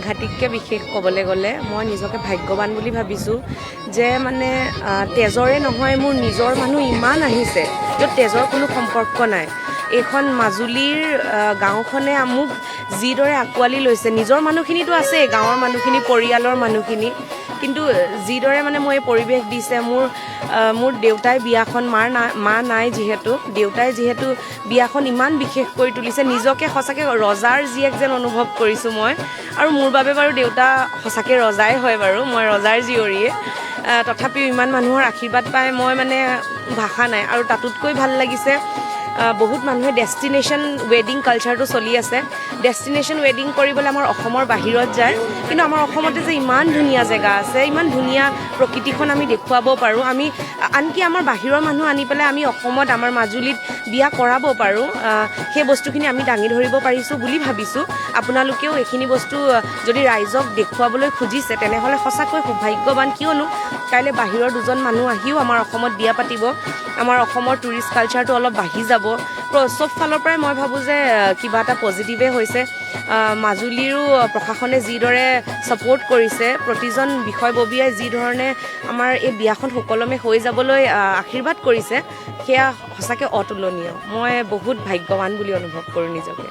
সাংঘাতিককৈ বিশেষ ক'বলৈ গ'লে মই নিজকে ভাগ্যৱান বুলি ভাবিছোঁ যে মানে তেজৰে নহয় মোৰ নিজৰ মানুহ ইমান আহিছে য'ত তেজৰ কোনো সম্পৰ্ক নাই। এইখন মাজুলীৰ গাঁওখনে মোক যিদৰে আঁকোৱালি লৈছে, নিজৰ মানুহখিনিতো আছেই, গাঁৱৰ মানুহখিনি, পৰিয়ালৰ মানুহখিনি, কিন্তু যিদৰে মানে মোৰ এই পৰিৱেশ দিছে, মোৰ দেউতাই বিয়াখন মা নাই যিহেতু, দেউতাই যিহেতু বিয়াখন ইমান বিশেষ কৰি তুলিছে, নিজকে সঁচাকৈ ৰজাৰ জীয়েক যেন অনুভৱ কৰিছোঁ মই। আৰু মোৰ বাবে বাৰু দেউতা সঁচাকৈ ৰজাই হয় বাৰু, মই ৰজাৰ জীয়ৰীয়ে, তথাপিও ইমান মানুহৰ আশীৰ্বাদ পাই মই মানে ভাষা নাই। আৰু তাতোতকৈ ভাল লাগিছে বহুত মানুহে ডেষ্টিনেশ্যন ৱেডিং কালচাৰটো চলি আছে। ডেষ্টিনেশ্যন ৱেডিং কৰিবলৈ আমাৰ অসমৰ বাহিৰত যায়, কিন্তু আমাৰ অসমতে যে ইমান ধুনীয়া জেগা আছে, ইমান ধুনীয়া প্ৰকৃতিখন আমি দেখুৱাব পাৰোঁ, আমি আনকি আমাৰ বাহিৰৰ মানুহ আনি পেলাই আমি অসমত আমাৰ মাজুলীত বিয়া কৰাব পাৰোঁ, সেই বস্তুখিনি আমি দাঙি ধৰিব পাৰিছোঁ বুলি ভাবিছোঁ। আপোনালোকেও এইখিনি বস্তু যদি ৰাইজক দেখুৱাবলৈ খুজিছে তেনেহ'লে সঁচাকৈ সৌভাগ্যৱান, কিয়নো কাইলৈ বাহিৰৰ দুজন মানুহ আহিও আমাৰ অসমত বিয়া পাতিব, আমাৰ অসমৰ টুৰিষ্ট কালচাৰটো অলপ বাঢ়ি যাব। চব ফালৰ পৰাই মই ভাবোঁ যে কিবা এটা পজিটিভে হৈছে। মাজুলীৰো প্ৰশাসনে যিদৰে ছাপোৰ্ট কৰিছে, প্ৰতিজন বিষয়ববীয়াই যিধৰণে আমাৰ এই বিয়াখন সুকলমে হৈ যাবলৈ আশীৰ্বাদ কৰিছে, সেয়া সঁচাকৈ অতুলনীয়। মই বহুত ভাগ্যৱান বুলি অনুভৱ কৰোঁ নিজকে।